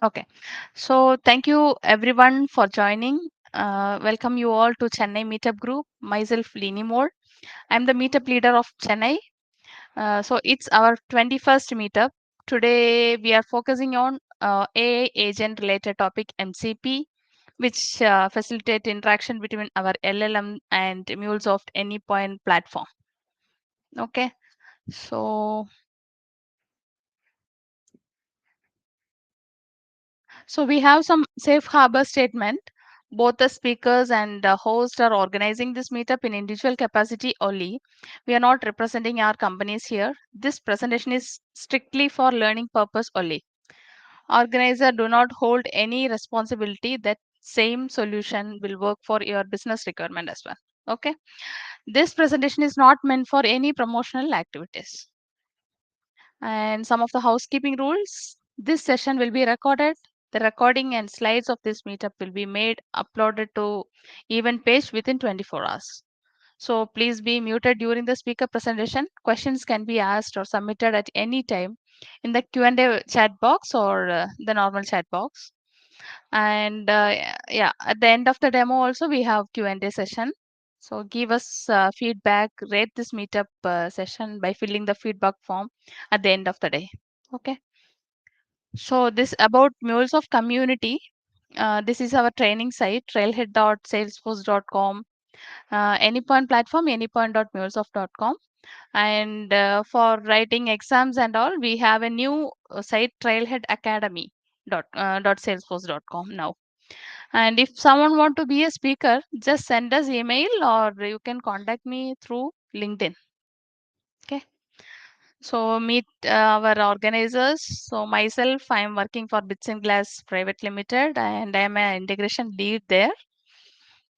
Okay. So thank you everyone for joining. Welcome you all to Chennai Meetup Group. Myself, Lini Moore. I'm the Meetup leader of Chennai. So it's our 21st meetup. Today we are focusing on AI agent related topic MCP, which facilitate interaction between our LLM and Mulesoft Anypoint platform. Okay. So So we have some safe harbor statement. Both the speakers and the host are organizing this meetup in individual capacity only. We are not representing our companies here. This presentation is strictly for learning purpose only. Organizer do not hold any responsibility that same solution will work for your business requirement as well. Okay. This presentation is not meant for any promotional activities. And some of the housekeeping rules. This session will be recorded. The recording and slides of this meetup will be made uploaded to event page within 24 hours. So please be muted during the speaker presentation. Questions can be asked or submitted at any time in the Q&A chat box or the normal chat box. And yeah, at the end of the demo also we have Q&A session. So give us feedback, rate this meetup session by filling the feedback form at the end of the day. Okay. So this about Mules of Community. This is our training site, trailhead.salesforce.com. Anypoint platform, anypoint.mulesoft.com. And for writing exams and all, we have a new site, trailheadacademy.salesforce.com now. And if someone want to be a speaker, just send us email or you can contact me through LinkedIn. Okay. So meet our organizers. So myself, I am working for Bits and Glass Private Limited and I am an integration lead there.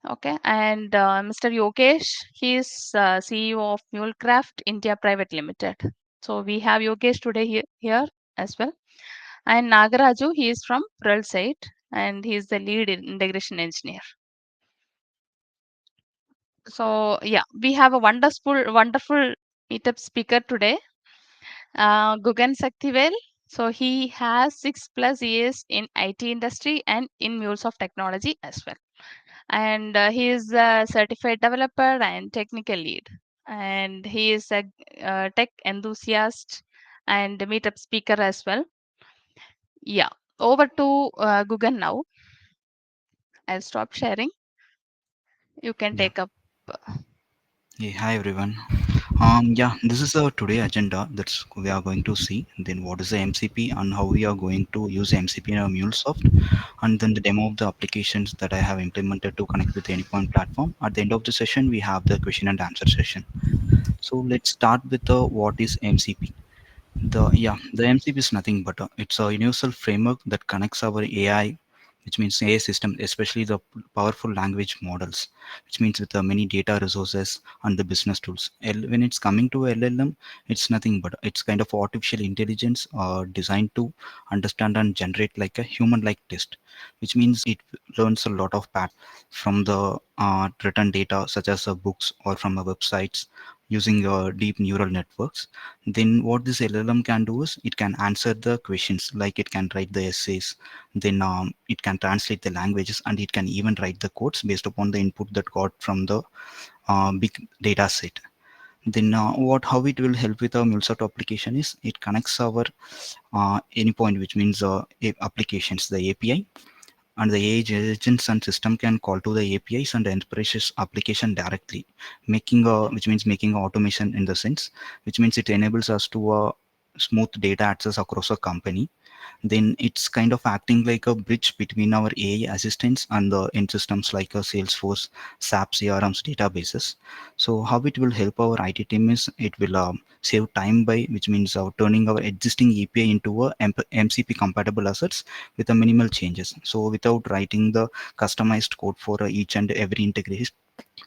Okay. And Mr. Yogesh, he is CEO of Mulecraft India Private Limited. So we have Yogesh today here as well. And Nagaraju, he is from Pearl site and he is the lead integration engineer. So yeah, we have a wonderful meetup speaker today, Gugan Saktivel. So he has 6+ years in IT industry and in Mulesoft technology as well. And he is a certified developer and technical lead. And he is a tech enthusiast and meetup speaker as well. Yeah, over to Gugan now. I'll stop sharing. You can Yeah. take up. Hey, hi everyone. Yeah, this is the today agenda that's we are going to see. Then what is the MCP and how we are going to use MCP in our MuleSoft, and then the demo of the applications that I have implemented to connect with the Anypoint platform. At the end of the session, we have the question and answer session. So let's start with the what is MCP. The MCP is nothing but it's a universal framework that connects our AI, which means AI system, especially the powerful language models, which means with the many data resources and the business tools. When it's coming to LLM, it's nothing but it's kind of artificial intelligence designed to understand and generate like a human-like test, which means it learns a lot of pat from the written data such as books or from websites using deep neural networks. Then what this LLM can do is it can answer the questions, like it can write the essays, then it can translate the languages, and it can even write the codes based upon the input that got from the big data set. Then what how it will help with our MuleSoft application is it connects our endpoint, which means applications, the API, and the AI agents and system can call to the APIs and the enterprises application directly, making which means making automation in the sense, which means it enables us to smooth data access across a company. Then it's kind of acting like a bridge between our AI assistants and the end systems like a Salesforce, SAP, CRMs, databases. So how it will help our IT team is it will save time by which means turning our existing API into a MCP compatible assets with a minimal changes. So without writing the customized code for each and every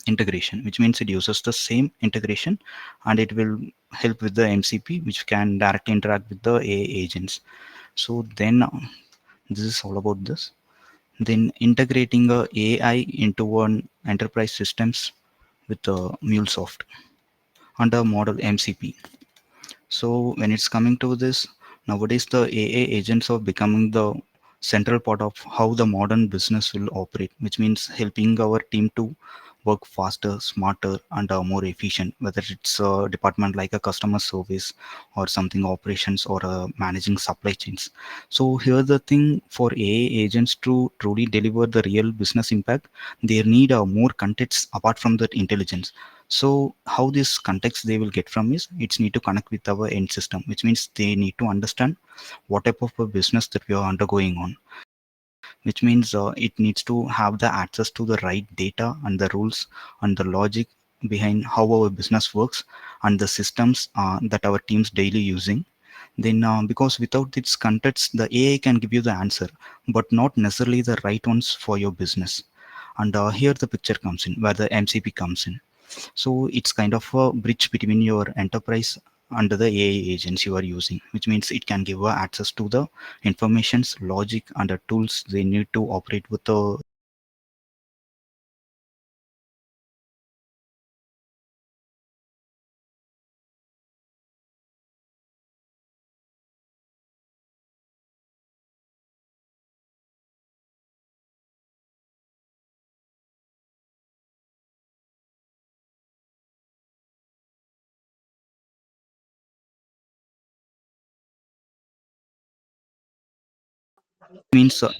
integration, which means it uses the same integration and it will help with the MCP, which can directly interact with the AI agents. So then this is all about this. Then integrating AI into an enterprise systems with MuleSoft under model MCP. So when it's coming to this, nowadays the AI agents are becoming the central part of how the modern business will operate, which means helping our team to work faster, smarter, and more efficient, whether it's a department like a customer service or something operations or managing supply chains. So here the thing for AI agents to truly deliver the real business impact, they need more context apart from that intelligence. So how this context they will get from is it's need to connect with our end system, which means they need to understand what type of a business that we are undergoing on, which means it needs to have the access to the right data and the rules and the logic behind how our business works and the systems that our teams daily using. Then because without its context the AI can give you the answer but not necessarily the right ones for your business. And here the picture comes in where the MCP comes in. So it's kind of a bridge between your enterprise and the AI agents you are using, which means it can give access to the informations, logic, and the tools they need to operate with the. Means Is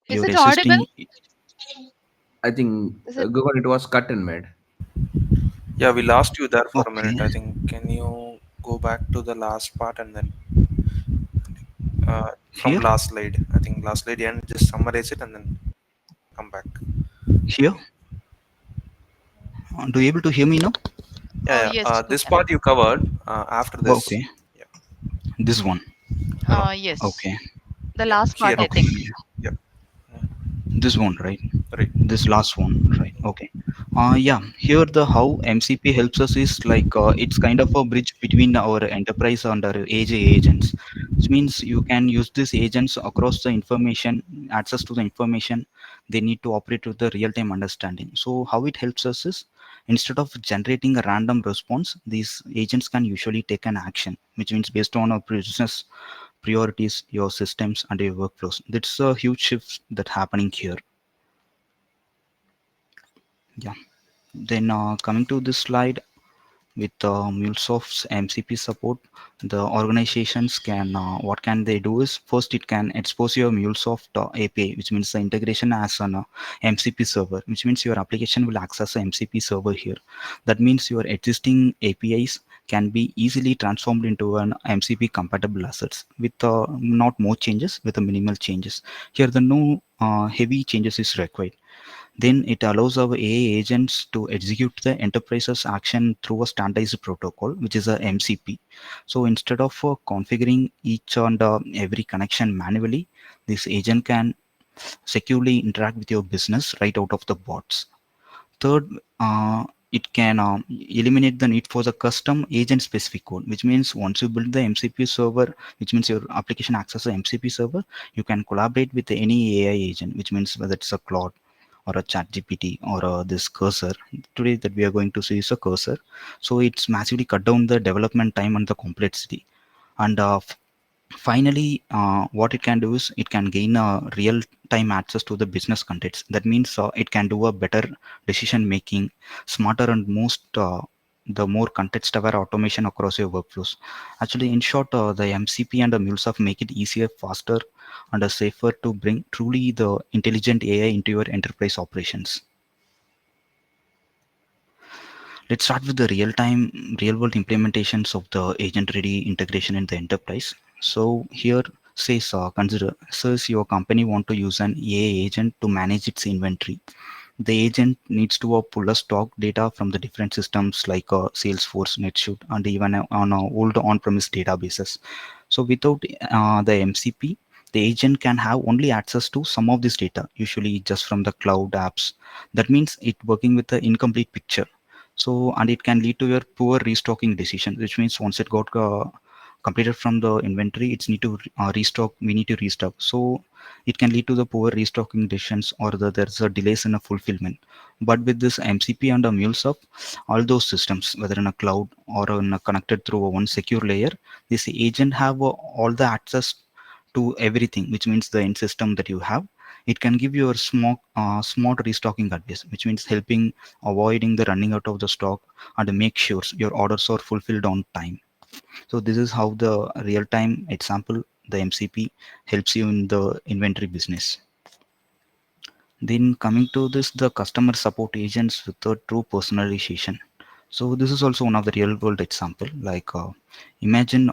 your it audible? existing. I think Is it? Google it was cut and made. Yeah, we lost you there for a Okay, minute, I think. Can you go back to the last part and then from here, last slide? I think last slide and just summarize it and then come back. here. Do you able to hear me now? Yeah, yeah. Yes, we This can. part you covered. After this, Okay, yeah. this one. No, no. Yes. Okay, The Yeah, last here. part, I okay, think. yeah. Yeah, This one, right? right. This last one, right? Okay. Yeah. Here the how MCP helps us is like it's kind of a bridge between our enterprise and our AJ agents, which means you can use these agents across the information, access to the information. They need to operate with the real-time understanding. So how it helps us is instead of generating a random response, these agents can usually take an action, which means based on our business priorities, your systems, and your workflows. That's a huge shift that happening here. Yeah. Then coming to this slide with Mulesoft's MCP support, the organizations can what can they do is first it can expose your Mulesoft API, which means the integration as an MCP server, which means your application will access a MCP server here. That means your existing APIs can be easily transformed into an MCP compatible assets with not more changes, with the minimal changes. Here the no heavy changes is required. Then it allows our AI agents to execute the enterprise's action through a standardized protocol, which is a MCP. So instead of configuring each and every connection manually, this agent can securely interact with your business right out of the bots. Third, it can eliminate the need for the custom agent specific code, which means once you build the MCP server, which means your application accesses the MCP server, you can collaborate with any AI agent, which means whether it's a Claude or a chat GPT or this cursor. Today that we are going to see is a cursor. So it's massively cut down the development time and the complexity. And finally, what it can do is it can gain real time access to the business context. That means it can do a better decision making, smarter and most the more context aware automation across your workflows. Actually, in short, the MCP and the MuleSoft make it easier, faster, and safer to bring truly the intelligent AI into your enterprise operations. Let's start with the real-time, real-world implementations of the agent-ready integration in the enterprise. So here says consider says your company want to use an AI agent to manage its inventory. The agent needs to pull a stock data from the different systems like Salesforce, NetSuite, and even on old on-premise databases. So without the MCP, the agent can have only access to some of this data, usually just from the cloud apps. That means it working with the incomplete picture. So and it can lead to your poor restocking decision, which means once it got completed from the inventory, it's need to restock. We need to restock. So it can lead to the poor restocking decisions or there's a delays in a fulfillment. But with this MCP and a MuleSoft, all those systems, whether in a cloud or in a connected through one secure layer, this agent have all the access to everything, which means the end system that you have. It can give you a smart restocking advice, which means helping avoiding the running out of the stock and make sure your orders are fulfilled on time. So this is how the real-time example, the MCP, helps you in the inventory business. Then coming to this, the customer support agents with the true personalization. So this is also one of the real world example. Like imagine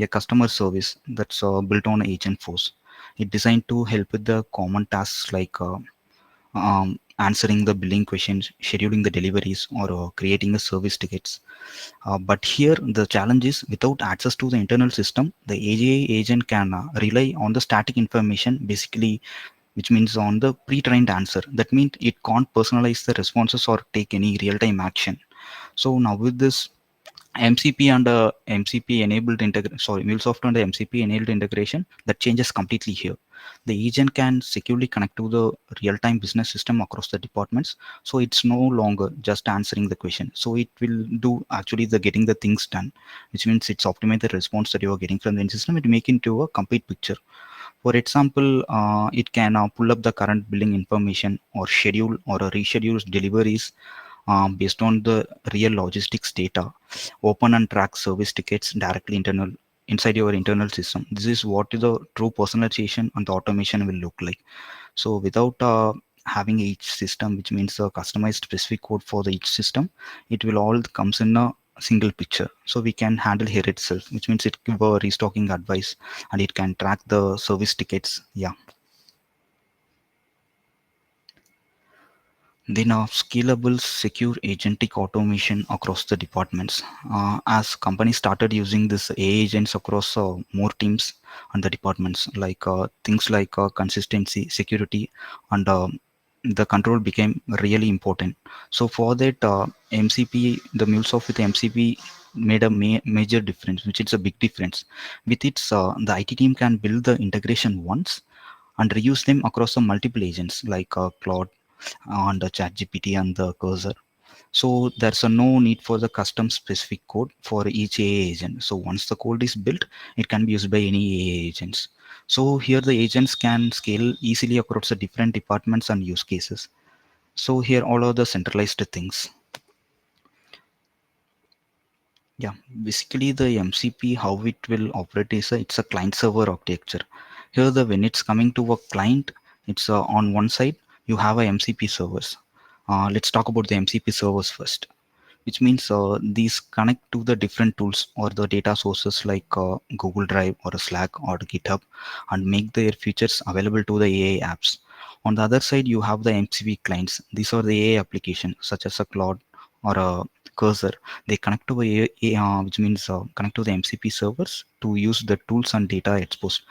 a customer service that's built on agent force. It designed to help with the common tasks like answering the billing questions, scheduling the deliveries, or creating the service tickets. But here the challenge is without access to the internal system, the AGI agent can rely on the static information, basically, which means on the pre-trained answer. That means it can't personalize the responses or take any real-time action. So now with this MCP and MCP enabled integration, sorry, MuleSoft and MCP enabled integration, that changes completely here. The agent can securely connect to the real-time business system across the departments. So it's no longer just answering the question. So it will do actually the getting the things done, which means it's optimize the response that you are getting from the system and make into a complete picture. For example, it can pull up the current billing information or schedule or reschedule deliveries based on the real logistics data, open and track service tickets directly internal inside your internal system. This is what the true personalization and the automation will look like. So without having each system, which means a customized specific code for the each system, it will all comes in a single picture. So we can handle here itself, which means it give a restocking advice and it can track the service tickets. Yeah. Then scalable, secure agentic automation across the departments. As companies started using this AI agents across more teams and the departments, like things like consistency, security, and the control became really important. So for that, MCP, the MuleSoft with MCP made a major difference, which is a big difference. With its, the IT team can build the integration once and reuse them across the multiple agents like Claude on the chat GPT and the cursor. So there's a no need for the custom specific code for each AI agent. So once the code is built, it can be used by any AI agents. So here the agents can scale easily across the different departments and use cases. So here all are the centralized things. Yeah, basically the MCP, how it will operate is it's a client server architecture. Here the when it's coming to a client, it's on one side you have a MCP servers. Let's talk about the MCP servers first, which means these connect to the different tools or the data sources like Google Drive or Slack or GitHub and make their features available to the AI apps. On the other side, you have the MCP clients. These are the AI applications such as a Claude or a Cursor. They connect to which means connect to the MCP servers to use the tools and data exposed.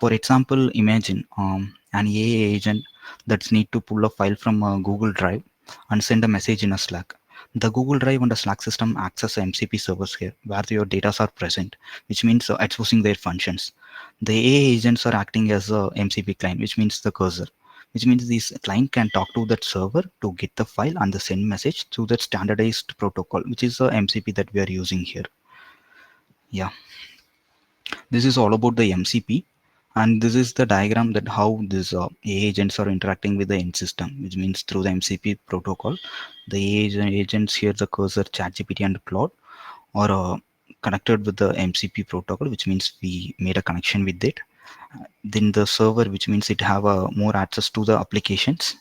For example, imagine an AI agent that's need to pull a file from Google Drive and send a message in a Slack. The Google Drive and the Slack system access MCP servers here where your data are present, which means exposing their functions. The AI agents are acting as a MCP client, which means the cursor, which means this client can talk to that server to get the file and the send message through that standardized protocol, which is the MCP that we are using here. Yeah, this is all about the MCP. And this is the diagram that how these AI agents are interacting with the end system, which means through the MCP protocol. The AI agents here, the cursor, ChatGPT, and Claude or connected with the MCP protocol, which means we made a connection with it. Then the server, which means it have more access to the applications.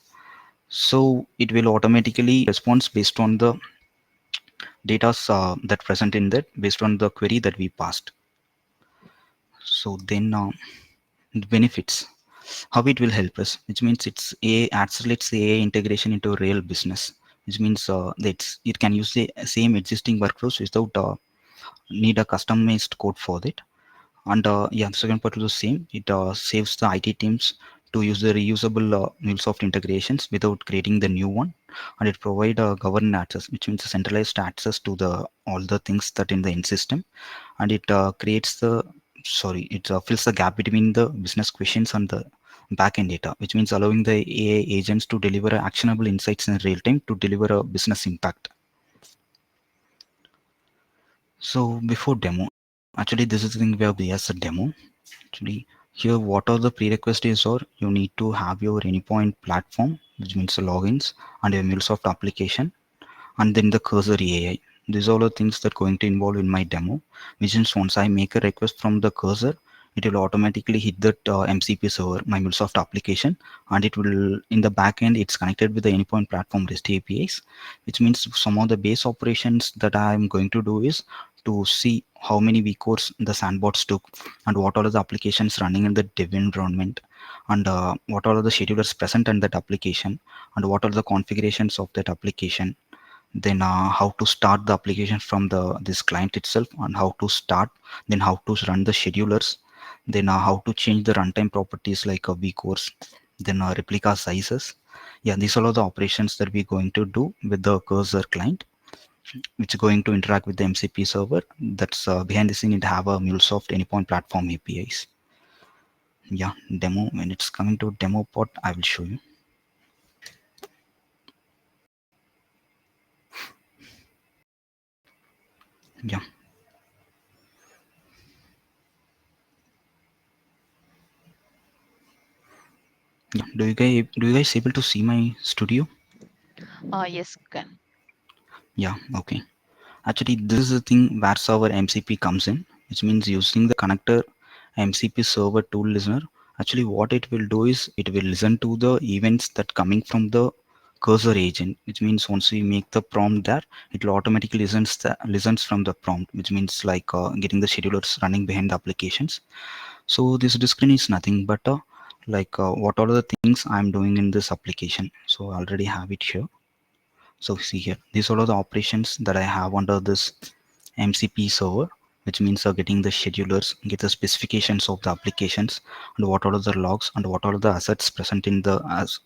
So it will automatically respond based on the data that present in that based on the query that we passed. So then the benefits, how it will help us, which means it's a accelerates the AI integration into real business, which means that it can use the same existing workflows without need a customized code for it. And yeah, the second part is the same. It saves the IT teams to use the reusable MuleSoft integrations without creating the new one, and it provide governed access, which means a centralized access to the all the things that in the end system, and it creates the sorry, it fills the gap between the business questions and the backend data, which means allowing the AI agents to deliver actionable insights in real time to deliver a business impact. So before demo, actually this is the thing we have as a demo actually. Here, what are the prerequisites are you need to have your endpoint platform, which means the logins, and your MuleSoft application, and then the cursor AI. These are all the things that going to involve in my demo, which means once I make a request from the cursor, it will automatically hit that MCP server, my MuleSoft application, and it will in the back end it's connected with the endpoint platform REST APIs, which means some of the base operations that I am going to do is to see how many vCores the sandbox took and what are the applications running in the dev environment and what are the schedulers present in that application and what are the configurations of that application, then how to start the application from the this client itself and how to start, then how to run the schedulers, then how to change the runtime properties like vcores, then replica sizes. Yeah, these are all the operations that we're going to do with the cursor client, which is going to interact with the MCP server. That's behind the scene it have a MuleSoft endpoint platform APIs. Yeah, demo, when it's coming to demo part I will show you. Yeah, yeah, do you guys able to see my studio? Yes, can. Yeah, okay. Actually, this is the thing where our MCP comes in, which means using the connector MCP server tool listener. Actually, what it will do is it will listen to the events that coming from the cursor agent, which means once we make the prompt there, it will automatically listens from the prompt, which means like getting the schedulers running behind the applications. So this screen is nothing but like what are the things I'm doing in this application. So I already have it here. So see here, these are all the operations that I have under this MCP server, which means getting the schedulers, get the specifications of the applications, and what are the logs, and what are the assets present in the as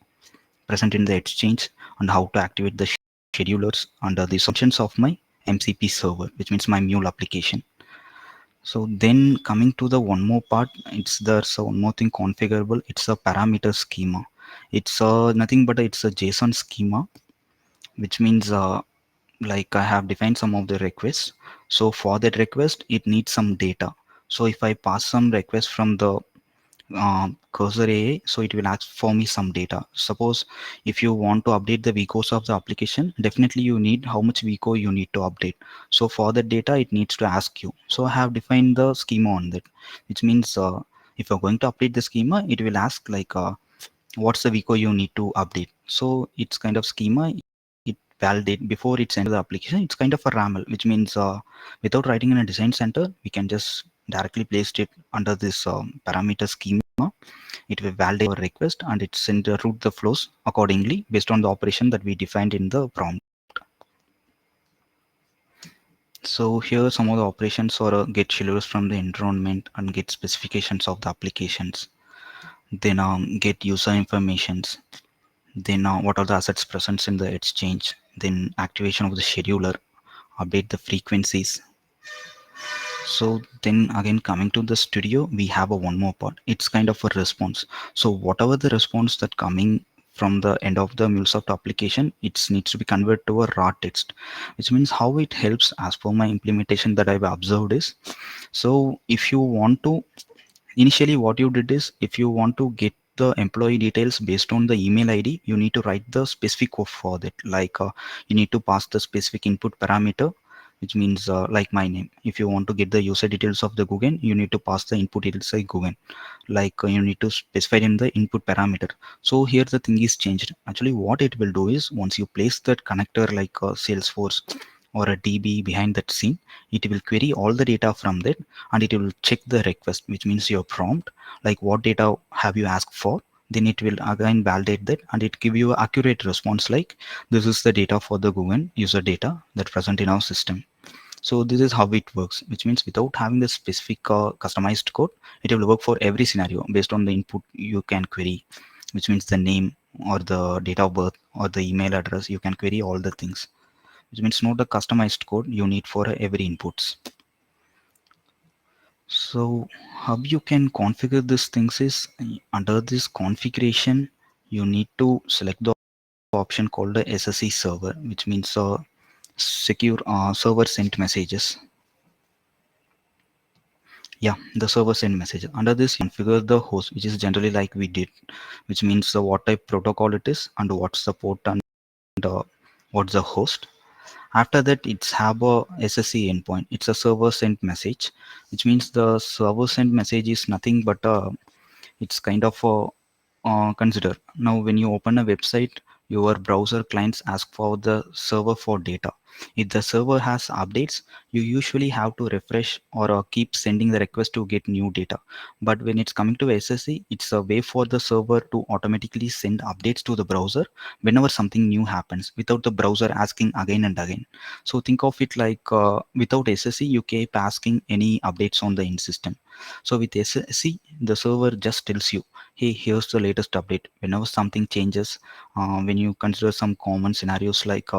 present in the exchange, and how to activate the schedulers under the functions of my MCP server, which means my mule application. So then coming to the one more part, it's there's one more thing configurable. It's a parameter schema. It's nothing but it's a JSON schema, which means like I have defined some of the requests. So for that request, it needs some data. So if I pass some request from the cursor AI, so it will ask for me some data. Suppose if you want to update the vCores of the application, definitely you need how much vCore you need to update. So for that data, it needs to ask you. So I have defined the schema on that, which means if you're going to update the schema, it will ask like what's the vCore you need to update. So it's kind of schema. It validate before it's enter the application. It's kind of a raml, which means without writing in a design center, we can just directly place it under this parameter schema. It will validate our request and it send route the flows accordingly based on the operation that we defined in the prompt. So here some of the operations are get schedulers from the environment and get specifications of the applications. Then get user informations. Then what are the assets present in the exchange, then activation of the scheduler, update the frequencies. So then again coming to the studio, we have a one more part, it's kind of a response. So whatever the response that coming from the end of the MuleSoft application, it needs to be converted to a raw text, which means how it helps as per my implementation that I've observed is, so if you want to initially what you did is if you want to get the employee details based on the email id, you need to write the specific code for that, like you need to pass the specific input parameter, which means like my name. If you want to get the user details of the google, you need to pass the input details like google, like you need to specify in the input parameter. So here the thing is changed. Actually what it will do is once you place that connector like salesforce or a db behind that scene, it will query all the data from that and it will check the request, which means your prompt, like what data have you asked for, then it will again validate that and it give you an accurate response like this is the data for the google user data that present in our system. So this is how it works, which means without having the specific customized code, it will work for every scenario based on the input you can query, which means the name or the date of birth or the email address, you can query all the things, which means not the customized code you need for every inputs. So how you can configure these things is under this configuration, you need to select the option called the SSE server, which means secure server sent messages. Yeah, the server send message. Under this, you configure the host, which is generally like we did, which means what type protocol it is and what's the port and what's the host. After that, it's have a SSE endpoint. It's a server sent message, which means the server sent message is nothing but it's kind of a consider. Now, when you open a website, your browser clients ask for the server for data. If the server has updates, you usually have to refresh or keep sending the request to get new data. But when it's coming to SSE, it's a way for the server to automatically send updates to the browser whenever something new happens without the browser asking again and again. So think of it like without SSE, you keep asking any updates on the in system. So with SSE, the server just tells you, hey, here's the latest update whenever something changes. When you consider some common scenarios like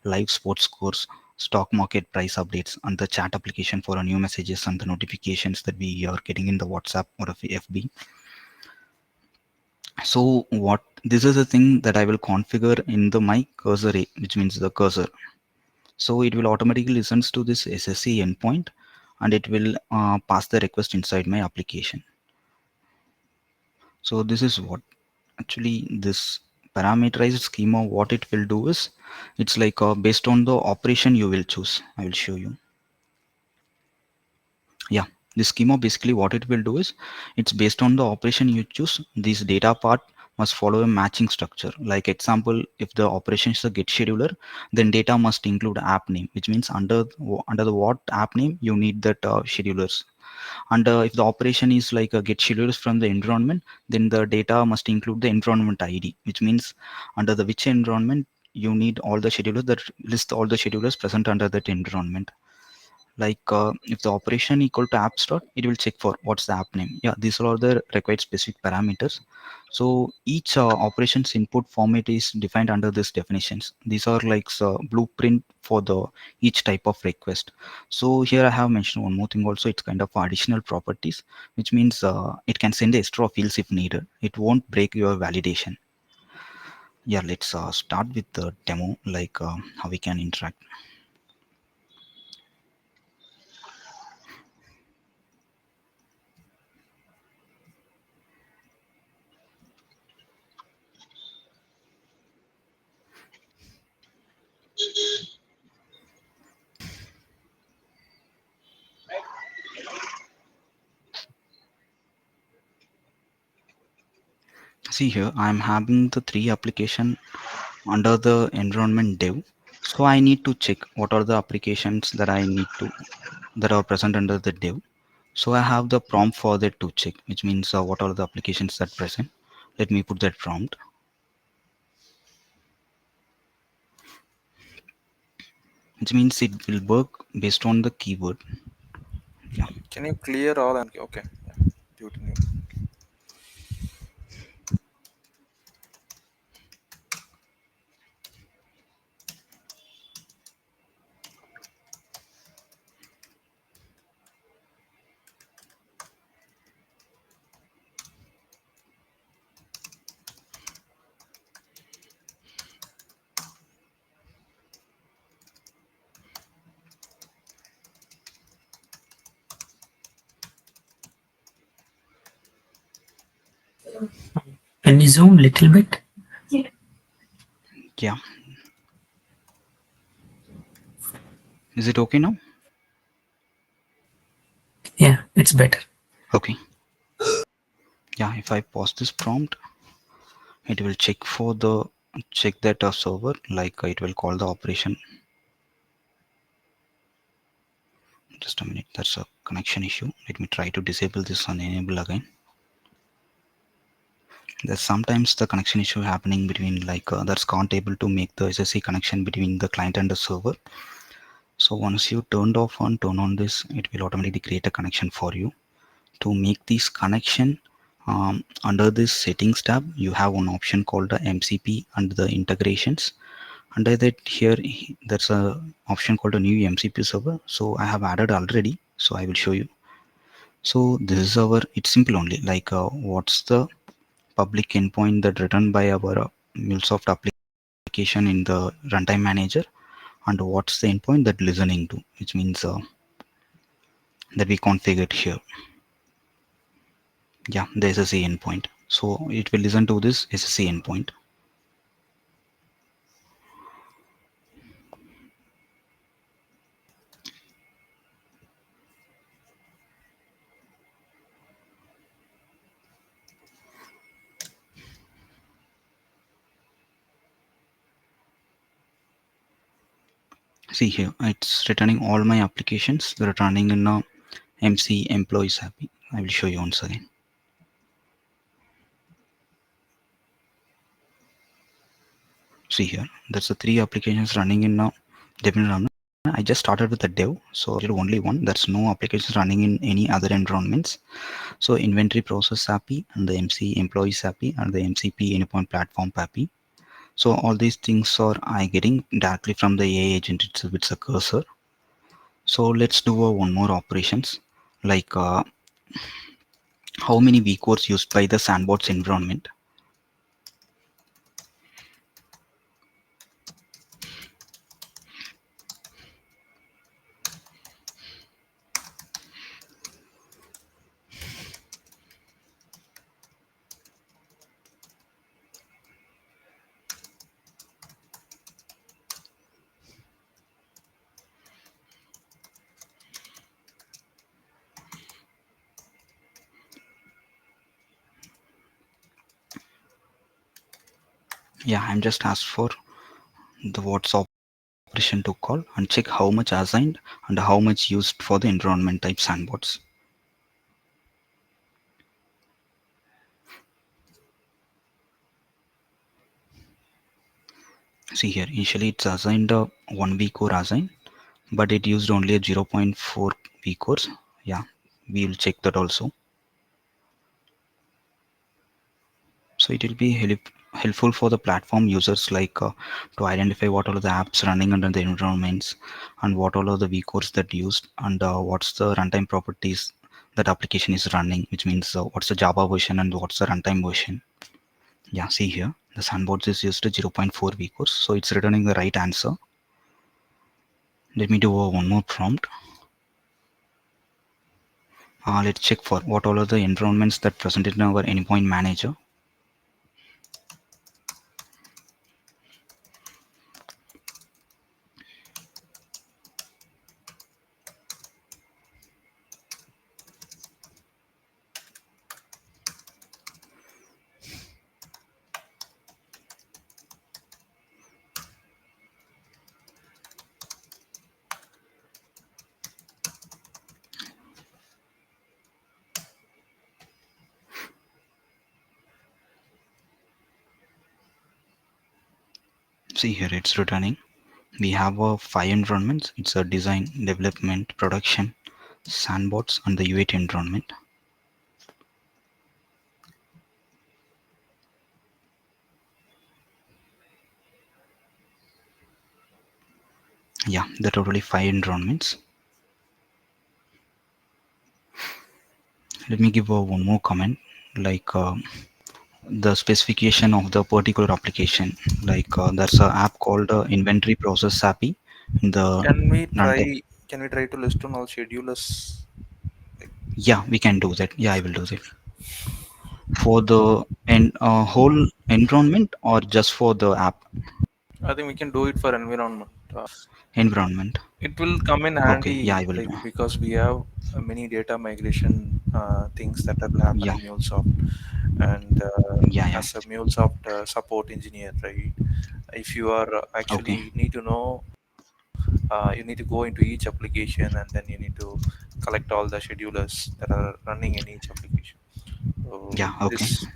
live sports scores, stock market price updates, and the chat application for new messages and the notifications that we are getting in the WhatsApp or FB. So what this is a thing that I will configure in the my cursor A, which means the cursor. So it will automatically listens to this SSE endpoint and it will pass the request inside my application. So this is what actually this parameterized schema, what it will do is it's like based on the operation you will choose. I will show you. Yeah, this schema basically what it will do is it's based on the operation you choose. This data part must follow a matching structure. Like example, if the operation is a get scheduler, then data must include app name, which means under the what app name you need that schedulers. And if the operation is like a get schedulers from the environment, then the data must include the environment ID, which means under the which environment you need all the schedulers that list all the schedulers present under that environment. Like if the operation equal to app start, it will check for what's the app name. Yeah, these are all the required specific parameters. So each operations input format is defined under these definitions. These are like blueprint for the each type of request. So here I have mentioned one more thing also. It's kind of additional properties, which means it can send extra fields if needed. It won't break your validation. Yeah, let's start with the demo, like how we can interact. See here, I'm having the three application under the environment dev. So I need to check what are the applications that I need to that are present under the dev. So I have the prompt for that to check, which means what are the applications that present. Let me put that prompt, which means it will work based on the keyword. Yeah. Can you clear all and okay? Yeah. Do it new. Can you zoom little bit? Yeah. Is it okay now? Yeah, it's better. Okay. Yeah. If I pause this prompt, it will check that server. Like it will call the operation. Just a minute. That's a connection issue. Let me try to disable this and enable again. There's sometimes the connection issue happening between like that's can't able to make the SSC connection between the client and the server. So once you turned off and turn on this, it will automatically create a connection for you. To make this connection, under this settings tab, you have one option called the MCP and the integrations. Under that here, there's a option called a new MCP server. So I have added already. So I will show you. So this is our, it's simple only like what's the public endpoint that written by our Mulesoft application in the runtime manager and what's the endpoint that listening to, which means that we configured here. Yeah, the SSE endpoint. So it will listen to this SSE endpoint. See here, it's returning all my applications that are running in a MC employees API. I will show you once again. See here, that's the three applications running in a dev environment. I just started with the dev, so only one. There's no applications running in any other environments. So inventory process API and the MC employees API and the MCP endpoint platform API. So all these things are I getting directly from the AI agent itself. It's a cursor. So let's do one more operations like how many vCores used by the sandbox environment. Yeah, I'm just asked for the what's operation to call and check how much assigned and how much used for the environment type sandbox. See here, initially it's assigned a 1 vCore assign, but it used only a zero point 0.4 vCores. Yeah, we will check that also. So it will be helpful for the platform users like to identify what are the apps running under the environments and what all are the vCores that used and what's the runtime properties that application is running, which means what's the Java version and what's the runtime version. Yeah, see here the sandbox is used to zero point 0.4 vCores, so it's returning the right answer. Let me do one more prompt. Let's check for what all are the environments that presented in our endpoint manager. See here it's returning. We have 5 environments. It's a design, development, production, sandbox, and the UAT environment. Yeah, there are totally 5 environments. Let me give one more comment, like the specification of the particular application. Like there's an app called Inventory Process API in the Can we runtime. try? Can we try to list down all schedulers? Like, Yeah, we can do that. Yeah, I will do that for the whole environment or just for the app I think we can do it for environment. environment. It will come in Okay, yeah, handy, I will like do. because we have many data migration things that will happen Yeah, in Mulesoft, and yeah, yeah. as a Mulesoft support engineer, right? If you are Okay, actually need to know, you need to go into each application and then you need to collect all the schedulers that are running in each application. So yeah, okay. this,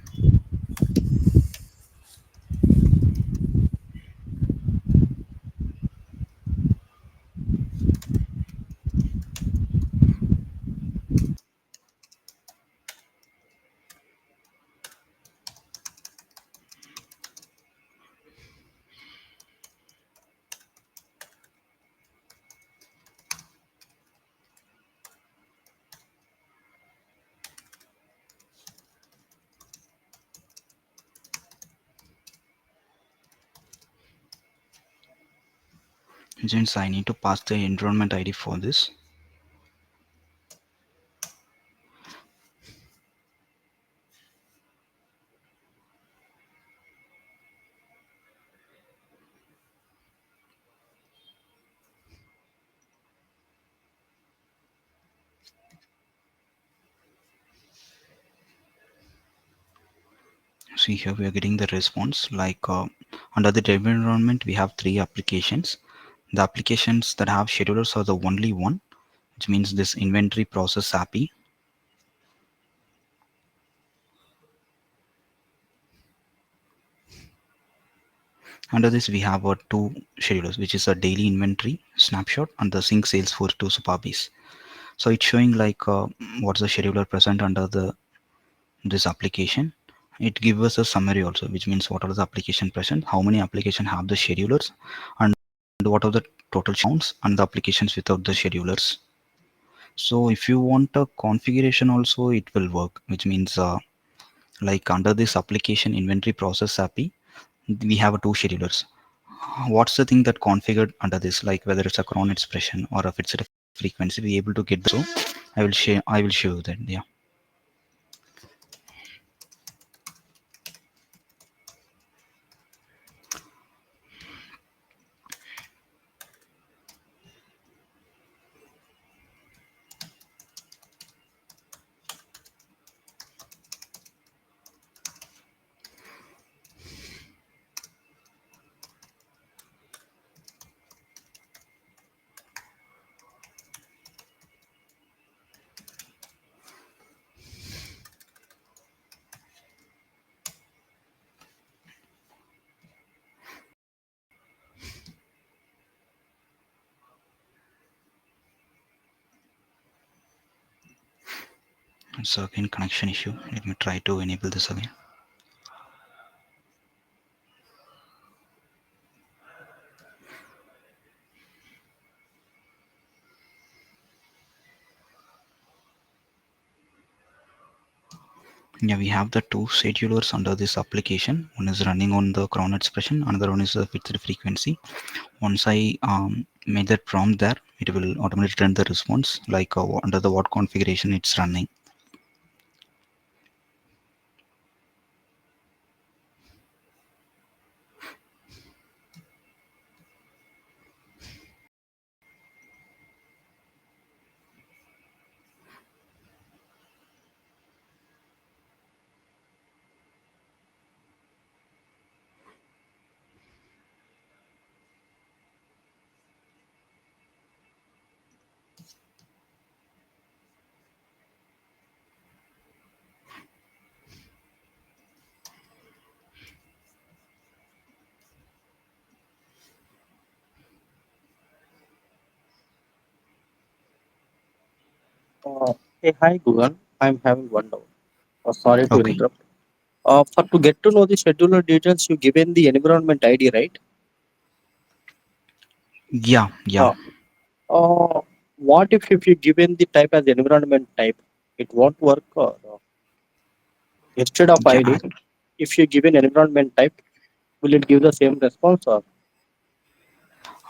Since I need to pass the enrollment ID for this. See here we are getting the response like under the dev environment we have three applications. The applications that have schedulers are the only one, which means this inventory process API. Under this we have two schedulers, which is a daily inventory snapshot and the sync Salesforce to Supabase. So it's showing like what's the scheduler present under the this application. It gives us a summary also, which means what are the application present, how many application have the schedulers, and what are the total counts and the applications without the schedulers. So if you want a configuration also, it will work, which means like under this application inventory process API, we have two schedulers. What's the thing that configured under this, like whether it's a cron expression or if it's a frequency, we able to get the so I will show you that. Yeah. So again connection issue. Let me try to enable this again. Yeah, we have the two schedulers under this application. One is running on the cron expression, another one is the fixed frequency. Once I made that prompt there, it will automatically return the response like under the what configuration it's running. Hey, hi, Google. I'm having one doubt. Sorry to Okay. interrupt. For to get to know the scheduler details, you given the environment ID, right? Yeah, yeah. Uh, what if you given the type as environment type, it won't work. Instead of Yeah. ID, if you given environment type, will it give the same response? Or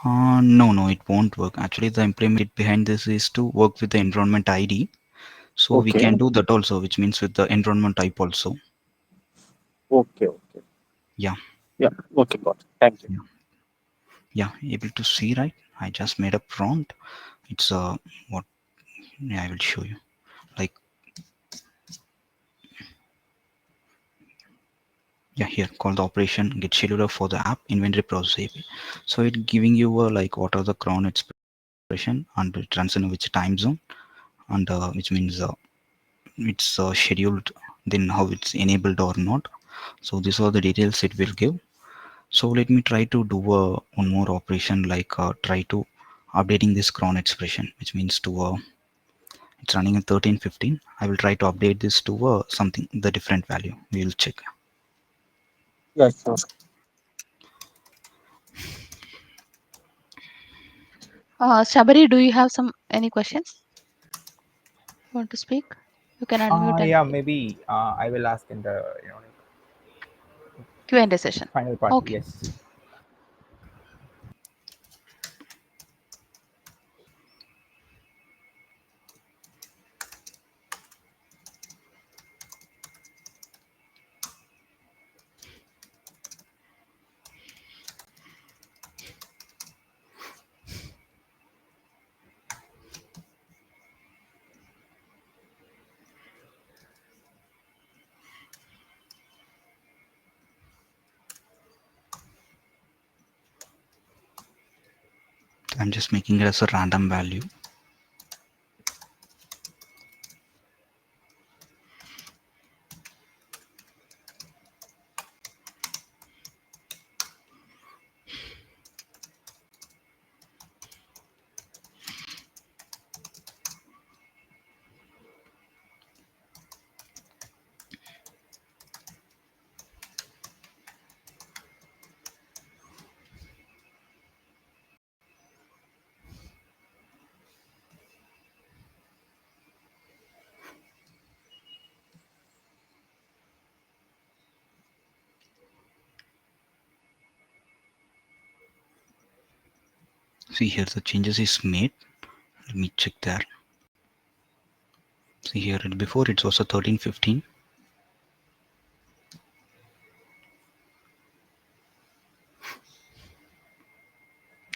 No, no, it won't work. Actually, the implement behind this is to work with the environment ID. So we okay, can do that also, which means with the environment type also. okay. Yeah, Yeah, okay, got it. Thank you. yeah, yeah. Able to see, right? I just made a prompt. It's what? Yeah, I will show you. Like, yeah, here call the operation get scheduler for the app inventory process API. So it giving you like what are the cron expression and it runs in which time zone and which means it's scheduled, then how it's enabled or not. So these are the details it will give. So let me try to do one more operation like try to updating this cron expression, which means to it's running in 1315. I will try to update this to something the different value. We will check. Yeah, sure. Shabari, do you have any questions? You want to speak? You can unmute and Yeah, speak. maybe I will ask in the Q&A session. final part. Okay. Yes. I'm just making it as a random value. See here the changes is made. Let me check there. See here before it was a 1315.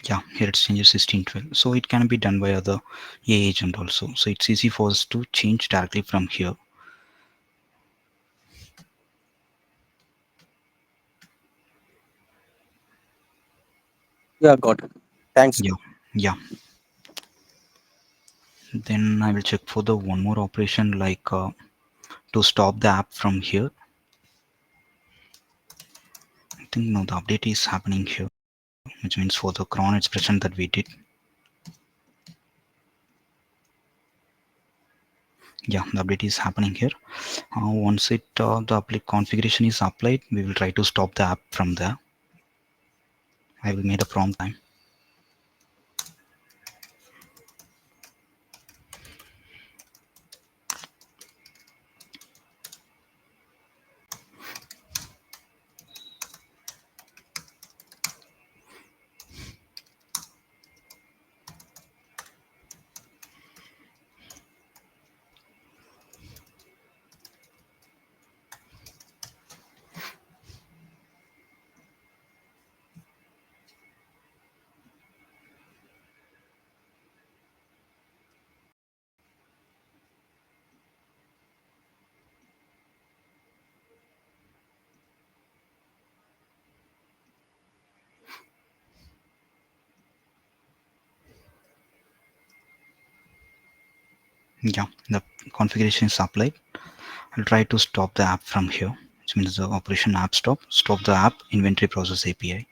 Yeah, here it changes 1612. So it can be done by other AI agent also. So it's easy for us to change directly from here. Yeah, got it. Thanks. Yeah, yeah. Then I will check for the one more operation like to stop the app from here. I think no, the update is happening here, which means for the cron expression that we did. Yeah, the update is happening here. Once it the configuration is applied, we will try to stop the app from there. I will make a prompt time. Yeah, the configuration is applied. I'll try to stop the app from here, which means the operation app stop the app inventory process API.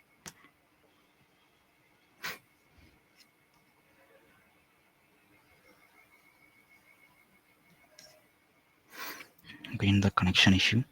Again, the connection issue.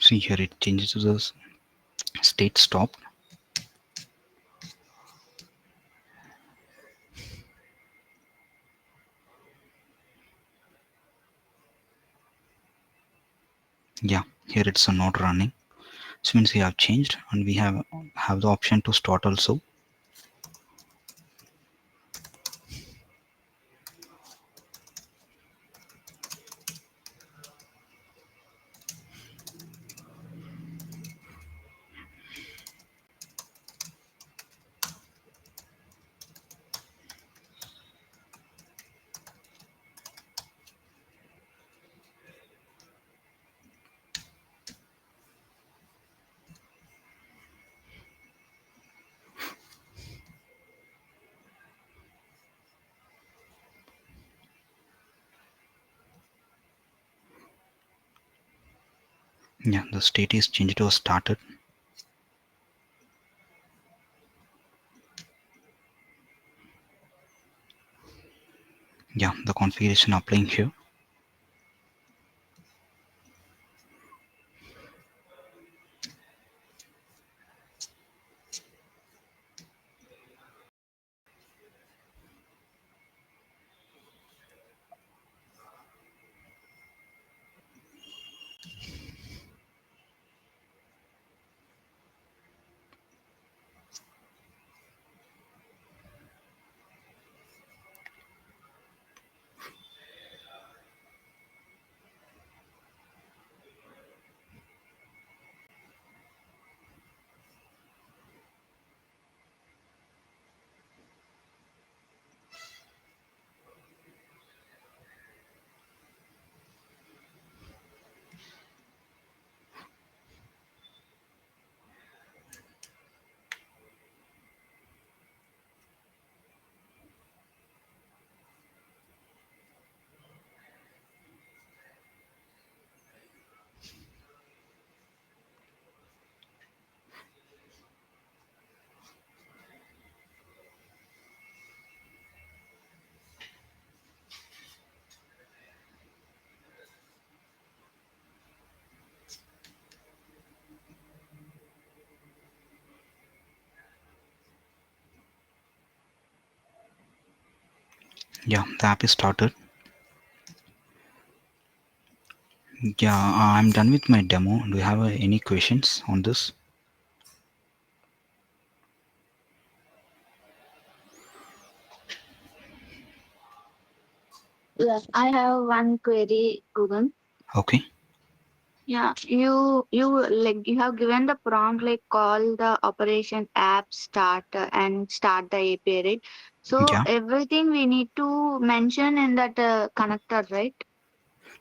See here it changes to the state stop. Yeah, here it's not running. This means we have changed and we have the option to start also. Yeah, the state is changed to started. Yeah, the configuration applying here. Yeah, the app is started. Yeah, I'm done with my demo. Do you have any questions on this? Yes, I have one query, Google. Okay. Yeah, you have given the prompt like call the operation app start and start the API, right? So Yeah. everything we need to mention in that connector, right?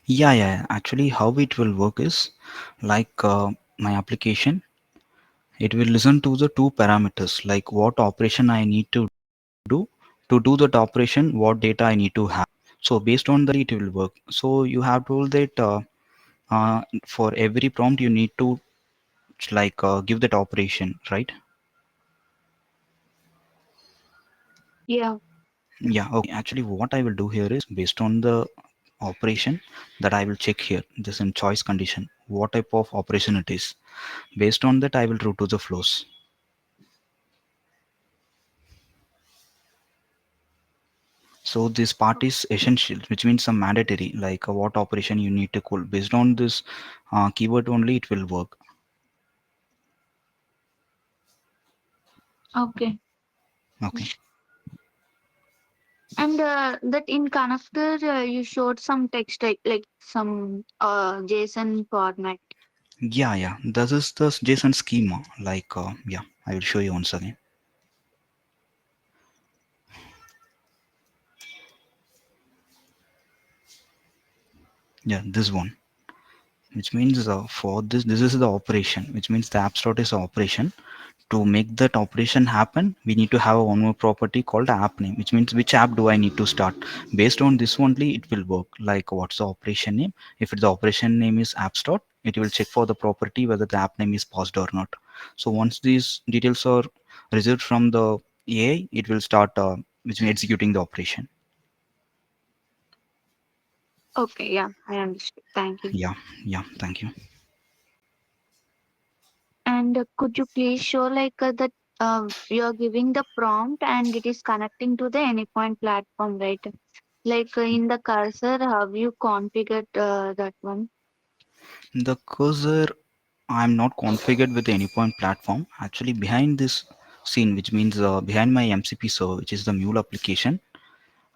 Yeah. Actually, how it will work is like my application. It will listen to the two parameters, like what operation I need do to do that operation, what data I need to have. So based on that, it will work. So you have told that for every prompt you need to like give that operation, right? Yeah. Yeah. Okay. Actually, what I will do here is based on the operation that I will check here, this in choice condition, what type of operation it is. Based on that, I will route to the flows. So this part is essential, which means some mandatory, like what operation you need to call. Based on this keyword only, it will work. Okay. Okay. And that in connector you showed some text like some JSON format. Yeah. This is the JSON schema. Like, yeah, I will show you once again. Yeah, this one, which means for this is the operation, which means the app start is a operation. To make that operation happen, we need to have a one more property called app name, which means which app do I need to start. Based on this only, it will work. Like, what's the operation name? If the operation name is app start, it will check for the property whether the app name is passed or not. So once these details are received from the AI, it will start which means executing the operation. Okay, yeah, I understood. Thank you. Yeah, thank you. And could you please show like that you're giving the prompt and it is connecting to the anypoint platform, right? Like in the cursor, have you configured that one? The cursor, I'm not configured with the anypoint platform. Actually, behind this scene, which means behind my MCP server, which is the Mule application,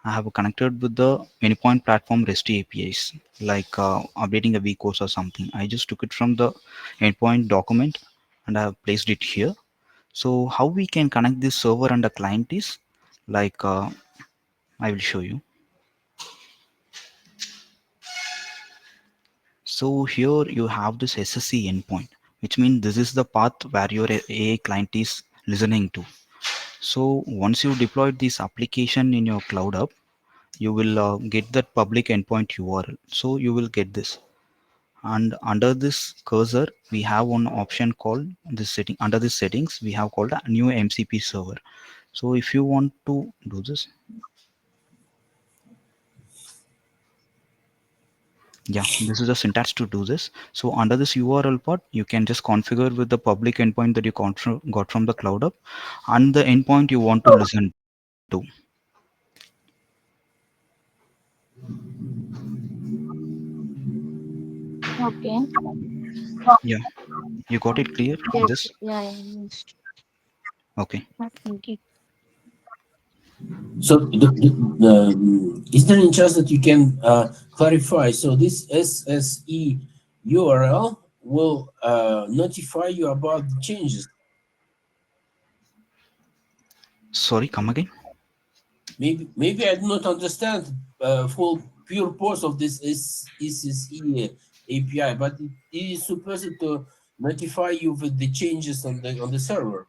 I have connected with the anypoint platform REST APIs, like updating a vCourse or something. I just took it from the endpoint document and I have placed it here. So how we can connect this server and the client is like I will show you. So here you have this SSC endpoint, which means this is the path where your AI client is listening to. So once you deploy this application in your cloud app, you will get that public endpoint URL. So you will get this. And under this cursor we have one option called this setting. Under this settings we have called a new MCP server. So if you want to do this, yeah, this is the syntax to do this. So under this URL part you can just configure with the public endpoint that you got from the cloud up and the endpoint you want to listen to. Okay. Yeah, you got it clear Yes. this. Yeah. Yeah. Yes. Okay. Okay. So, is there any chance that you can clarify? So, this SSE URL will notify you about the changes. Sorry, come again. Maybe I do not understand full pure purpose of this SSE API, but it is supposed to notify you with the changes on the server.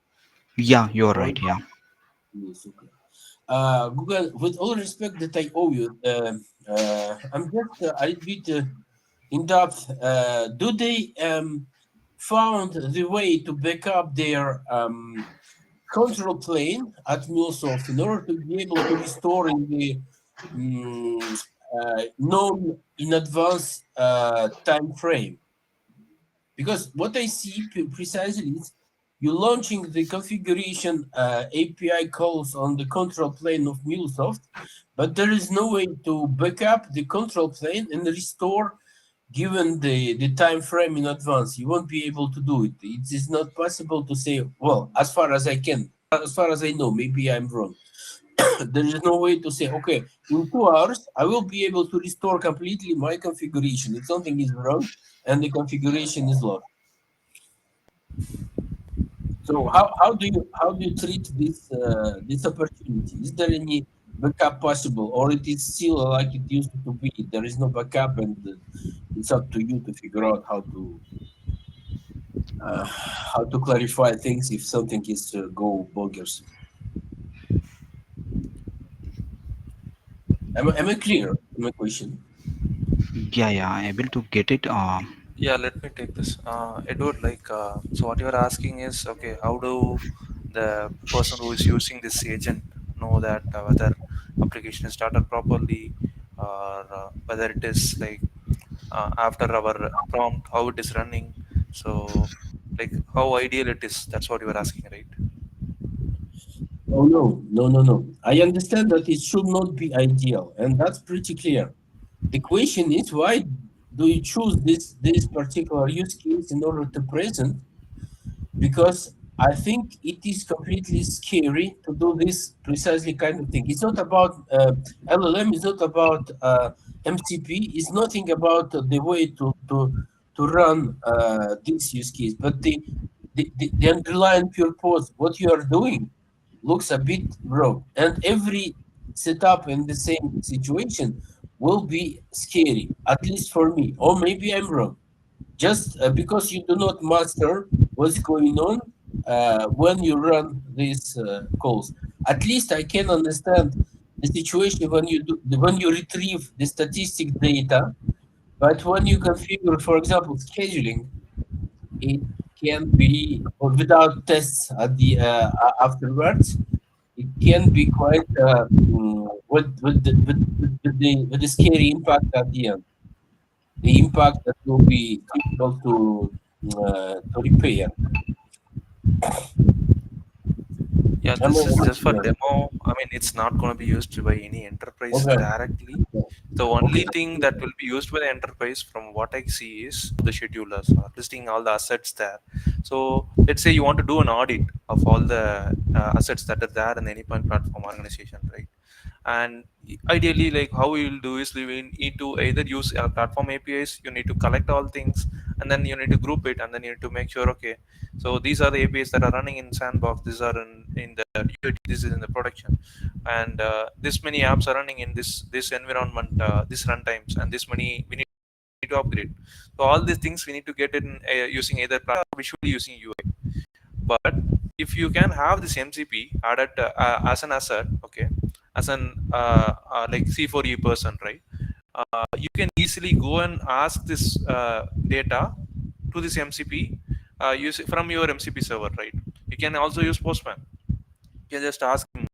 Yeah, you're Or right. Yeah. yes, okay. Google, with all respect that I owe you, I'm just a little bit in depth. Do they found the way to back up their control plane at Mulesoft in order to be able to restore in the known in advance time frame? Because what I see precisely is you launching the configuration API calls on the control plane of Mulesoft, but there is no way to back up the control plane and restore given the time frame in advance. You won't be able to do it. It is not possible to say, well, as far as I can, as far as I know, maybe I'm wrong. There is no way to say, okay, in 2 hours, I will be able to restore completely my configuration if something is wrong and the configuration is lost. So how do you treat this opportunity? Is there any backup possible, or it is still like it used to be? There is no backup, and it's up to you to figure out how to clarify things if something is go boggers. Am I clear? My question. Yeah, yeah, I'm able to get it. Yeah, let me take this. Edward, like, so what you are asking is, okay, how do the person who is using this agent know that whether application is started properly, or whether it is like after our prompt, how it is running? So, like, how ideal it is? That's what you are asking, right? Oh no, no, no, no. I understand that it should not be ideal, and that's pretty clear. The question is, why do you choose this particular use case in order to present? Because I think it is completely scary to do this precisely kind of thing. It's not about LLM. It's not about MCP. It's nothing about the way to run this use case. But the underlying purpose, what you are doing, looks a bit wrong. And every setup in the same situation will be scary, at least for me. Or maybe I'm wrong. Just because you do not master what's going on when you run these calls. At least I can understand the situation when you retrieve the statistic data, but when you configure, for example, scheduling, it can be or without tests at the afterwards. It can be quite with the scary impact at the end. The impact that will be difficult to repair. Yeah, Am I this is just for clear? demo. I mean, it's not going to be used by any enterprise Okay. directly. The Okay. only thing that will be used by the enterprise, from what I see, is the schedulers or listing all the assets there. So let's say you want to do an audit of all the assets that are there in the Anypoint platform organization, right? And ideally, like, how we will do is we will need to either use platform APIs. You need to collect all things, and then you need to group it, and then you need to make sure, okay, so these are the APIs that are running in sandbox, these are in the UAT, this is in the production, and this many apps are running in this environment, this runtimes, and this many we need to upgrade. So all these things we need to get in using either platform or visually using UI. But if you can have this MCP added as an asset, okay, as an like C4E person, right? you can easily go and ask this data to this MCP use from your MCP server, right? You can also use Postman. You can just ask him,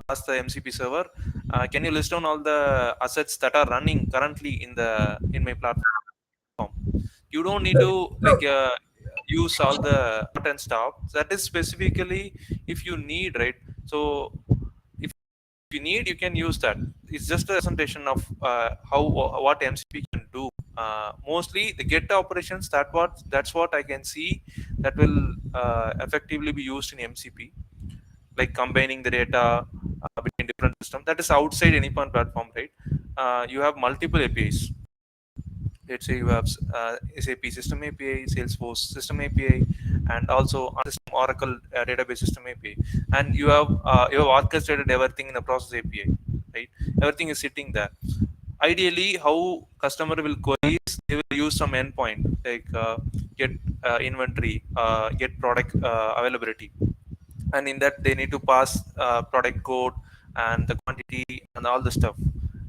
ask the MCP server, can you list down all the assets that are running currently in my platform? You don't need to like use all the and stuff. That is specifically if you need, right? So if you need, you can use that. It's just a presentation of how what MCP can do. Mostly the get operations, that's what I can see that will effectively be used in MCP, like combining the data between different systems. That is outside any one platform, right? You have multiple APIs. Let's say you have SAP System API, Salesforce System API, and also system Oracle database system API, and you have orchestrated everything in the process API, right? Everything is sitting there. Ideally, how customer will query is they will use some endpoint like get inventory, get product availability, and in that they need to pass product code and the quantity and all the stuff.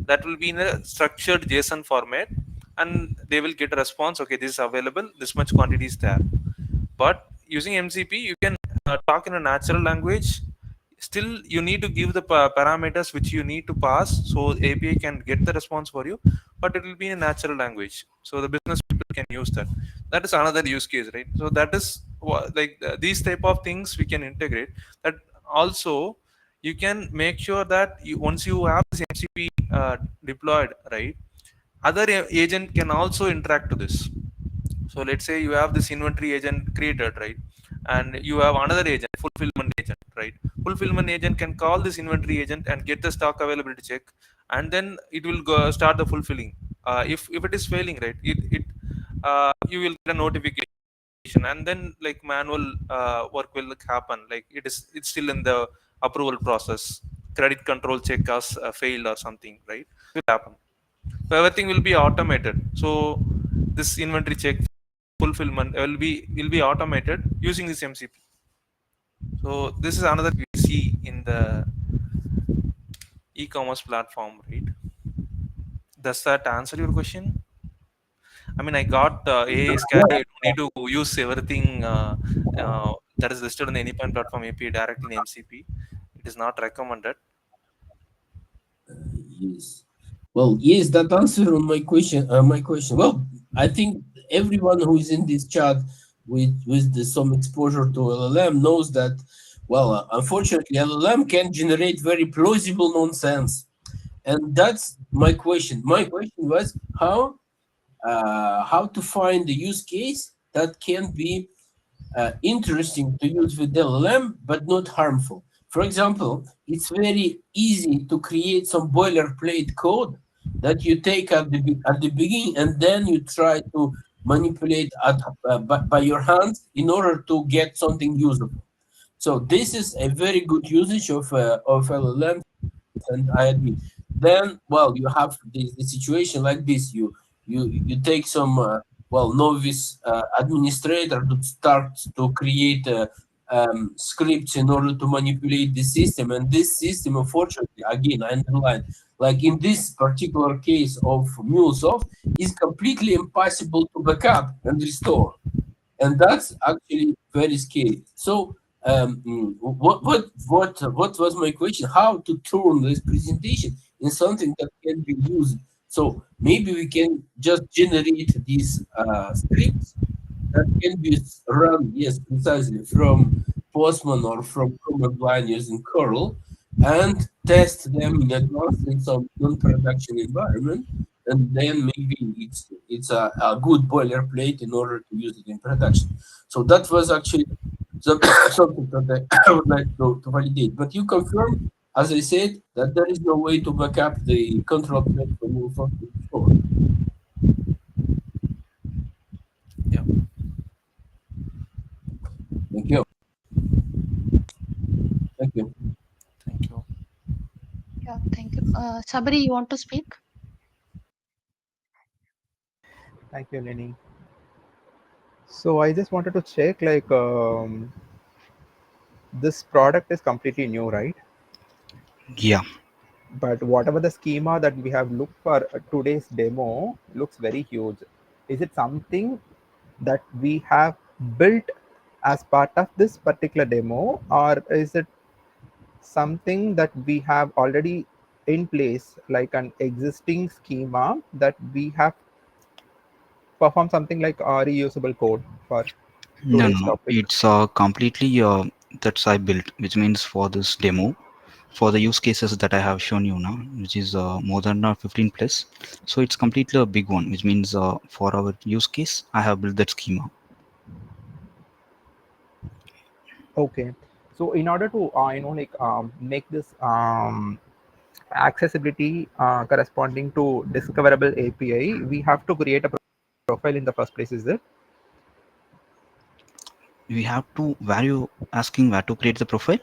That will be in a structured JSON format, and they will get a response, okay, this is available, this much quantity is there. But using MCP, you can talk in a natural language. Still you need to give the parameters which you need to pass, so API can get the response for you, but it will be in a natural language, so the business people can use that. That is another use case, right? So that is like these type of things we can integrate. That also you can make sure that you, once you have this MCP deployed, right, other agent can also interact to this. So let's say you have this inventory agent created, right, and you have another agent, fulfillment agent, right? Fulfillment agent can call this inventory agent and get the stock availability check, and then it will go start the fulfilling. If it is failing, right, it you will get a notification, and then like manual work will happen, like it's still in the approval process, credit control check has failed or something, right? It will happen. So everything will be automated. So this inventory check fulfillment will be automated using this MCP. So this is another we see in the e-commerce platform, right? Does that answer your question? I mean, I got AI is scary. You don't need to use everything that is listed on the Anypoint platform API directly in MCP. It is not recommended. Yes. Well, yes, that answer on my question. My question. Well, I think everyone who is in this chat with some exposure to LLM knows that. Well, unfortunately, LLM can generate very plausible nonsense, and that's my question. My question was how to find the use case that can be interesting to use with LLM, but not harmful. For example, it's very easy to create some boilerplate code that you take at the beginning and then you try to manipulate by your hands in order to get something usable. So this is a very good usage of LLM, and I agree. Then, well, you have the situation like this. You take some novice administrator to start to create scripts in order to manipulate the system, and this system, unfortunately, again, I underline, like in this particular case of Mulesoft, is completely impossible to backup and restore, and that's actually very scary. So, what was my question? How to turn this presentation in something that can be used? So maybe we can just generate these scripts that can be run, yes, precisely from Postman or from command line using curl, and test them in advance in some non-production environment, and then maybe it's a good boilerplate in order to use it in production. So that was actually something that I would like to validate. But you confirm, as I said, that there is no way to back up the control plane from Mulesoft before. Yeah. Thank you. Thank you. Thank you. Yeah, thank you. Sabri, you want to speak? Thank you, Lenny. So I just wanted to check, like, this product is completely new, right? Yeah. but whatever the schema that we have looked for today's demo looks very huge. Is it something that we have built as part of this particular demo, or is it something that we have already in place, like an existing schema that we have performed something like reusable code for No, no, today's no. topic? It's completely that's I built, which means for this demo, for the use cases that I have shown you now, which is more than 15 plus. So it's completely a big one, which means for our use case, I have built that schema. Okay, so in order to make this accessibility corresponding to discoverable API, we have to create a profile in the first place, is it? We have to, where you asking where to create the profile?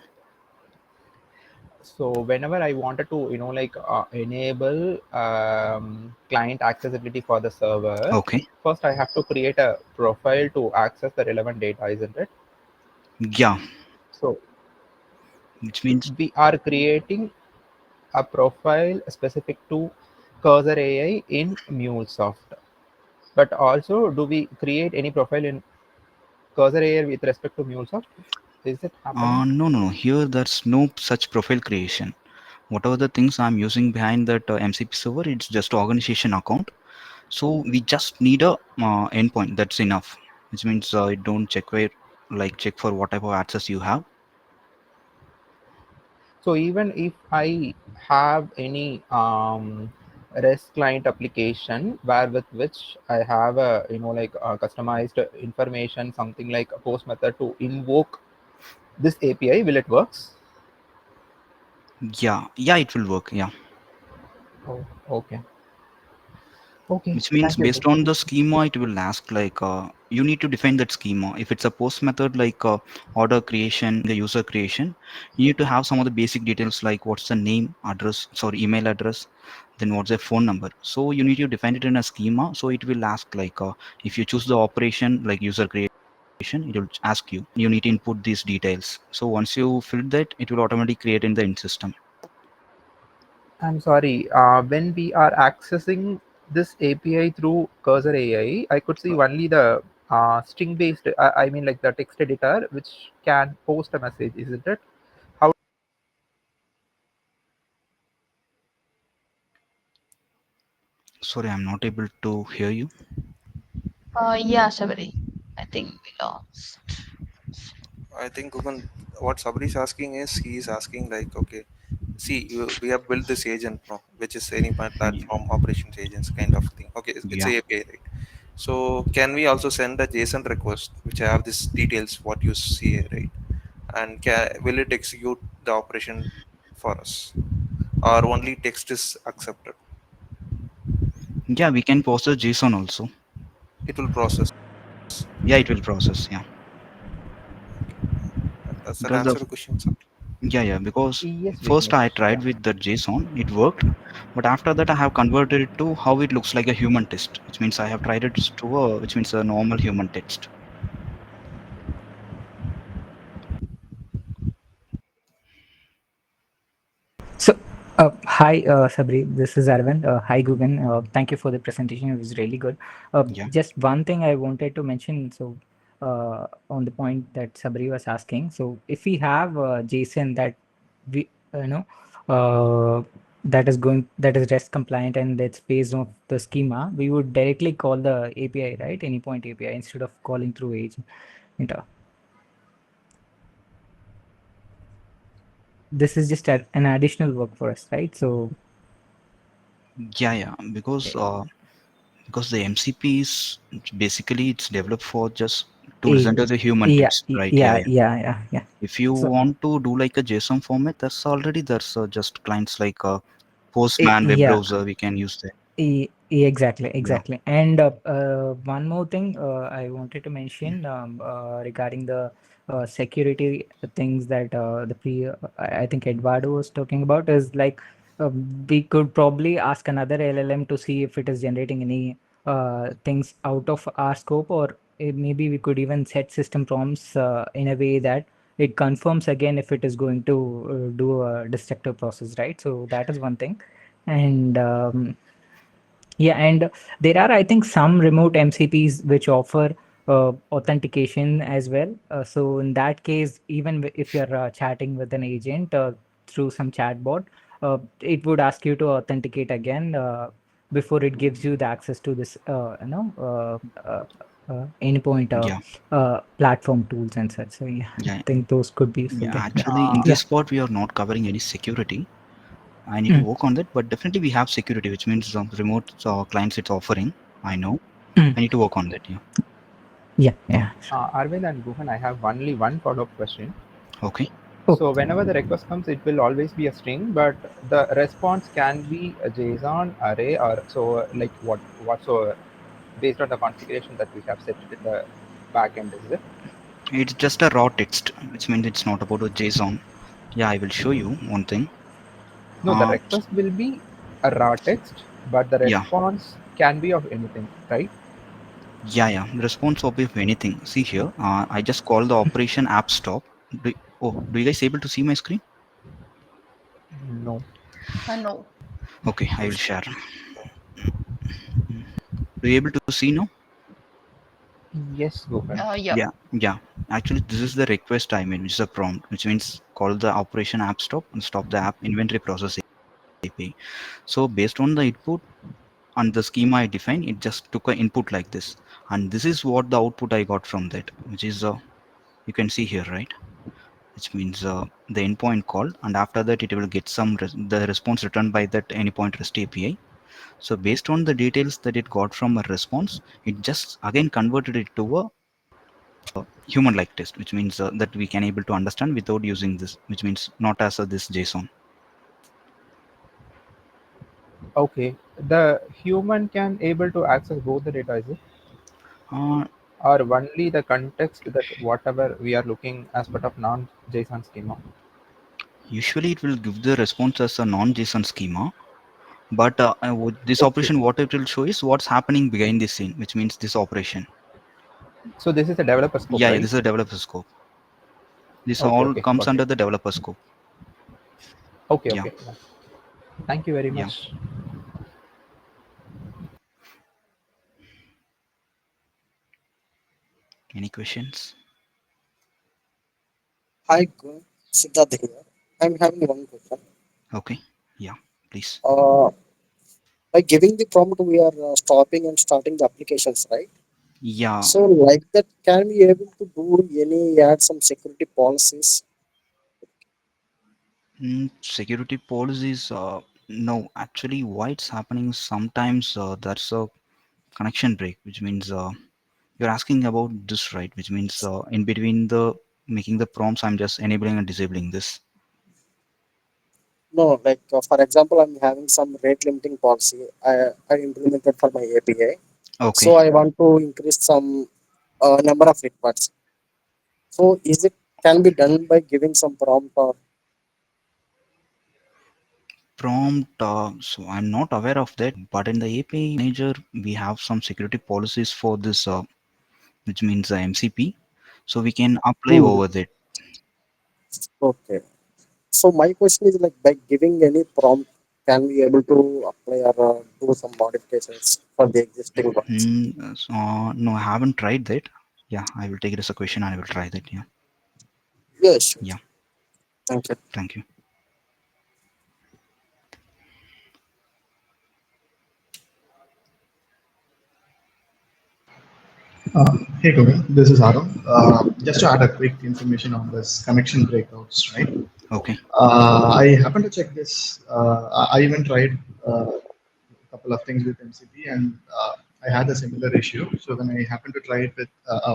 So whenever I wanted to enable client accessibility for the server, Okay. first I have to create a profile to access the relevant data, isn't it? Yeah, So which means we are creating a profile specific to Cursor AI in Mulesoft. But also, do we create any profile in Cursor AI with respect to MuleSoft? Is it happening? no, no, no. Here, there's no such profile creation. Whatever the things I'm using behind that MCP server, it's just organization account. So we just need a endpoint. That's enough. Which means it don't check where, like check for what type of access you have. So even if I have any REST client application where with which I have a customized information, something like a post method to invoke this API, will it works? Yeah, yeah, it will work. Yeah. Oh, okay. Okay. Which means Thank you. based on the schema, it will ask like you need to define that schema. If it's a post method like order creation, the user creation, you need to have some of the basic details like what's the name, address, sorry, email address, then what's the phone number. So you need to define it in a schema. So it will ask like if you choose the operation like user creation, it will ask you. You need to input these details. So once you fill that, it will automatically create in the in system. I'm sorry. When we are accessing this API through Cursor AI, I could see only the string-based. I mean, like the text editor, which can post a message, isn't it? How? Sorry, I'm not able to hear you. Yeah, Shabari. I think we lost. I think Gugan, what Sabri is asking is he is asking like, okay, see, we have built this agent, no, which is any platform operations agents kind of thing. Okay, it's Yeah. a API, right? So can we also send a JSON request which have this details what you see here, right? And will it execute the operation for us, or only text is accepted? Yeah, we can process JSON also. It will process. Yeah, it will process. Yeah, Does that because the answer the question, sir? yeah, because Yes, first Vignesh. I Yeah. tried with the JSON, it worked, but after that I have converted it to how it looks like a human text, which means I have tried it to which means a normal human text. So, hi, Sabri. This is Arvind. Hi, Gugan. Thank you for the presentation. It was really good. Yeah, Just one thing I wanted to mention. So, on the point that Sabri was asking. So, if we have JSON that we, that is REST compliant and that's based on the schema, we would directly call the API, right? Any point API instead of calling through agent. This is just an additional work for us, right? So, yeah, because the MCP is basically it's developed for just to eh, listen to the human yeah, text, right? Yeah, yeah, yeah. yeah, yeah, yeah. If you So, want to do like a JSON format, that's already there's just clients like Postman web yeah, browser we can use there. exactly, Yeah, exactly. And one more thing I wanted to mention regarding the security things that I think Eduardo was talking about is like we could probably ask another LLM to see if it is generating any things out of our scope, or maybe we could even set system prompts in a way that it confirms again if it is going to do a destructive process, right? So that is one thing. And yeah, and there are, I think, some remote MCPs which offer authentication as well. So in that case, even if you're chatting with an agent through some chatbot, it would ask you to authenticate again before it gives you the access to this, endpoint Yeah, platform tools and such. So yeah, I yeah, think those could be useful yeah. there. Yeah. Actually, in Yeah. this part, we are not covering any security. I need to Mm, work on that, but definitely we have security, which means remote clients it's offering. I know. mm. I need to work on that. Yeah. Yeah, yeah. Arvind and Guhan, I have only one follow-up question. Okay. Oh, So whenever the request comes, it will always be a string, but the response can be a JSON array or so, like whatsoever, based on the configuration that we have set it in the backend. Is it? It's just a raw text, which means it's not about a JSON. Yeah, I will show you one thing. No, the S- request will be a raw text, but the yeah, response can be of anything, right? yeah. The response will be of anything. See here, I just call the operation app stop. Do you guys able to see my screen? No. No. Okay, I will share. Do you able to see now? Yes, Guhan. Yeah. Yeah, yeah. Actually, this is the request I mean, which is a prompt, which means call the operation app stop and stop the app inventory process API. So based on the input and the schema I defined, it just took an input like this, and this is what the output I got from that, which is you can see here, right? Which means the endpoint called, and after that it will get the response returned by that anypoint REST API. So based on the details that it got from a response, it just again converted it to a human-like test, which means that we can able to understand without using this, which means not as this JSON. Okay. The human can able to access both the data, is it? Uh, Or only the context that whatever we are looking as part of non-JSON schema? Usually it will give the response as a non-JSON schema, but with this Okay. operation, what it will show is what's happening behind the scene, which means this operation. So this is a developer scope, Yeah, right? this is a developer scope. This Okay, all okay, comes got it. under the developer scope. Okay, Yeah, okay. Yeah. Thank you very yeah. much. Any questions? Hi, Siddharth here. I'm having one question. Okay. Yeah, please. Uh, by giving the prompt, we are stopping and starting the applications, right? Yeah. So, like that, can we able to do any add some security policies? Security policies, no, actually why it's happening is sometimes that's a connection break, which means you're asking about this, right? Which means in between the making the prompts, I'm just enabling and disabling this. No, like for example, I'm having some rate limiting policy I implemented for my API. Okay. So I want to increase some number of requests. So is it can be done by giving some prompt or Prompt, so I'm not aware of that, but in the API manager we have some security policies for this, which means MCP, so we can apply hmm, over that. okay. So my question is like by giving any prompt, can we able to apply or do some modifications for the existing ones? No, I haven't tried that. Yeah, I will take it as a question and I will try that. Yeah, Yes, yeah. thank you. Thank you. Hey Govind, this is Aaron. Just to add a quick information on this connection breakouts, right? Okay. I happen to check this. I even tried a couple of things with MCP, and I had a similar issue. So when I happen to try it with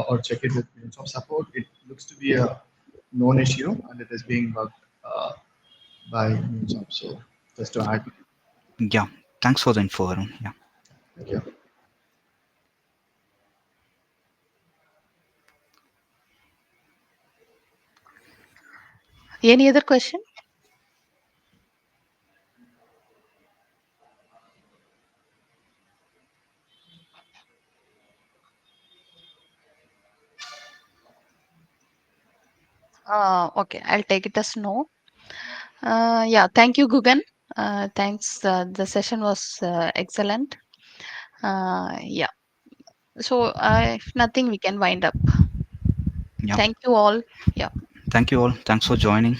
or check it with Mulesoft support, it looks to be a known issue, and it is being bugged by Mulesoft. So just to add, Yeah. Thanks for the info, Arun. Yeah. thank you. Any other question? Okay, I'll take it as no. Yeah, thank you, Gugan. Thanks. The session was excellent. Yeah. So, if nothing, we can wind up. Yeah. Thank you all. Yeah. Thank you all. Thanks for joining.